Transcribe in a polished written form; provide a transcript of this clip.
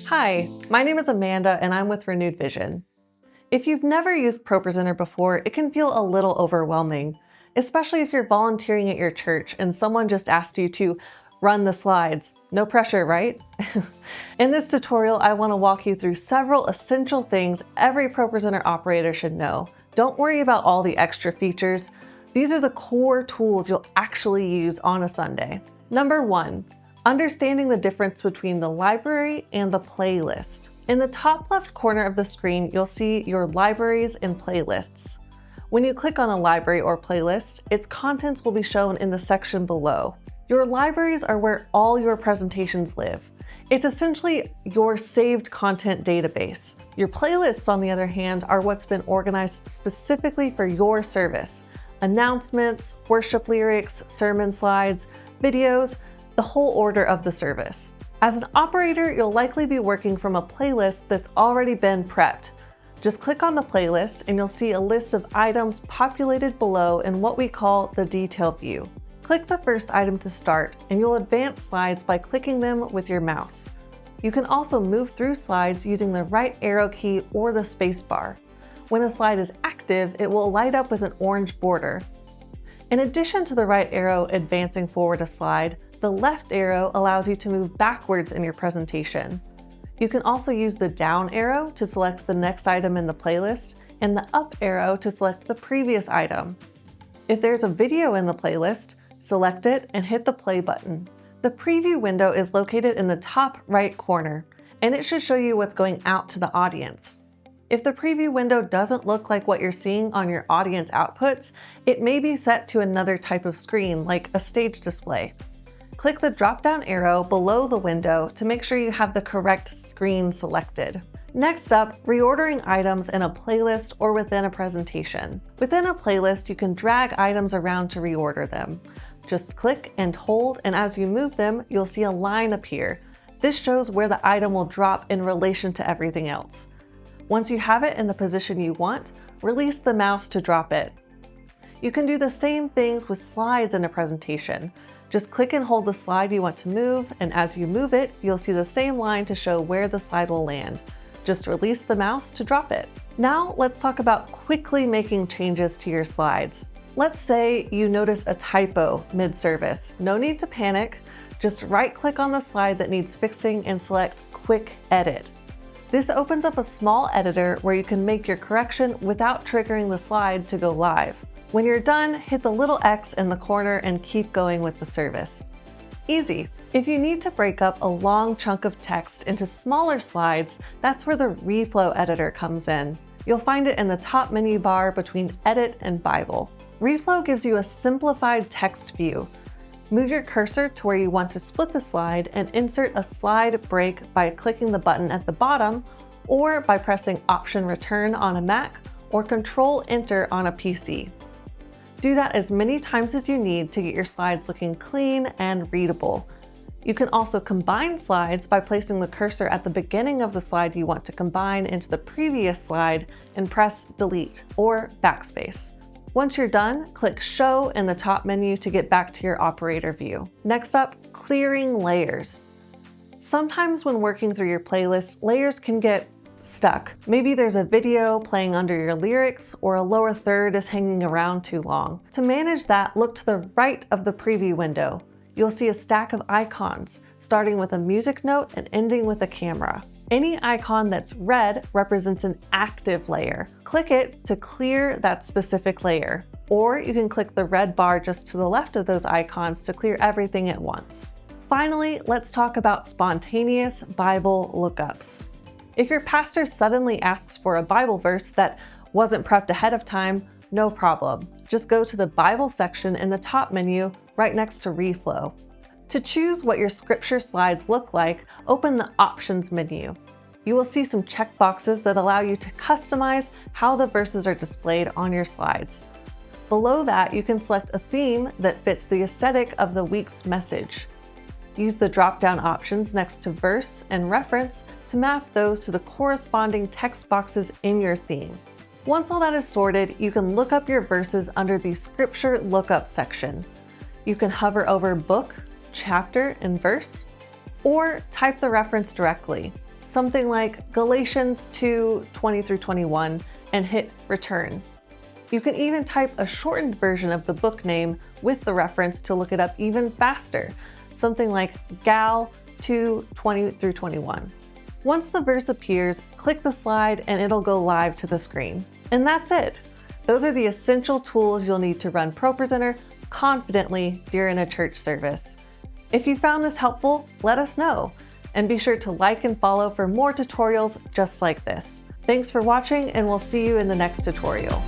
Hi, my name is Amanda and I'm with Renewed Vision. If you've never used ProPresenter before, it can feel a little overwhelming, especially if you're volunteering at your church and someone just asked you to run the slides. No pressure, right? In this tutorial, I want to walk you through several essential things every ProPresenter operator should know. Don't worry about all the extra features. These are the core tools you'll actually use on a Sunday. Number 1. Understanding the difference between the library and the playlist. In the top left corner of the screen, you'll see your libraries and playlists. When you click on a library or playlist, its contents will be shown in the section below. Your libraries are where all your presentations live. It's essentially your saved content database. Your playlists, on the other hand, are what's been organized specifically for your service. Announcements, worship lyrics, sermon slides, videos, the whole order of the service. As an operator, you'll likely be working from a playlist that's already been prepped. Just click on the playlist and you'll see a list of items populated below in what we call the detail view. Click the first item to start and you'll advance slides by clicking them with your mouse. You can also move through slides using the right arrow key or the space bar. When a slide is active, it will light up with an orange border. In addition to the right arrow advancing forward a slide, the left arrow allows you to move backwards in your presentation. You can also use the down arrow to select the next item in the playlist and the up arrow to select the previous item. If there's a video in the playlist, select it and hit the play button. The preview window is located in the top right corner, and it should show you what's going out to the audience. If the preview window doesn't look like what you're seeing on your audience outputs, it may be set to another type of screen, like a stage display. Click the drop-down arrow below the window to make sure you have the correct screen selected. Next up, reordering items in a playlist or within a presentation. Within a playlist, you can drag items around to reorder them. Just click and hold, and as you move them, you'll see a line appear. This shows where the item will drop in relation to everything else. Once you have it in the position you want, release the mouse to drop it. You can do the same things with slides in a presentation. Just click and hold the slide you want to move, and as you move it, you'll see the same line to show where the slide will land. Just release the mouse to drop it. Now let's talk about quickly making changes to your slides. Let's say you notice a typo mid-service. No need to panic. Just right-click on the slide that needs fixing and select Quick Edit. This opens up a small editor where you can make your correction without triggering the slide to go live. When you're done, hit the little X in the corner and keep going with the service. Easy. If you need to break up a long chunk of text into smaller slides, that's where the Reflow Editor comes in. You'll find it in the top menu bar between Edit and Bible. Reflow gives you a simplified text view. Move your cursor to where you want to split the slide and insert a slide break by clicking the button at the bottom or by pressing Option Return on a Mac or Control Enter on a PC. Do that as many times as you need to get your slides looking clean and readable. You can also combine slides by placing the cursor at the beginning of the slide you want to combine into the previous slide and press Delete or Backspace. Once you're done, click Show in the top menu to get back to your operator view. Next up, clearing layers. Sometimes when working through your playlist, layers can get stuck. Maybe there's a video playing under your lyrics or a lower third is hanging around too long. To manage that, look to the right of the preview window. You'll see a stack of icons, starting with a music note and ending with a camera. Any icon that's red represents an active layer. Click it to clear that specific layer, or you can click the red bar just to the left of those icons to clear everything at once. Finally, let's talk about spontaneous Bible lookups. If your pastor suddenly asks for a Bible verse that wasn't prepped ahead of time, no problem. Just go to the Bible section in the top menu right next to Reflow. To choose what your scripture slides look like, open the Options menu. You will see some checkboxes that allow you to customize how the verses are displayed on your slides. Below that, you can select a theme that fits the aesthetic of the week's message. Use the drop-down options next to verse and reference to map those to the corresponding text boxes in your theme. Once all that is sorted, you can look up your verses under the Scripture Lookup section. You can hover over book, chapter, and verse, or type the reference directly. something like Galatians 2:20-21, and hit return. You can even type a shortened version of the book name with the reference to look it up even faster, something like Gal 2:20-21. Once the verse appears, click the slide and it'll go live to the screen. And that's it. Those are the essential tools you'll need to run ProPresenter confidently during a church service. If you found this helpful, let us know. And be sure to like and follow for more tutorials just like this. Thanks for watching, and we'll see you in the next tutorial.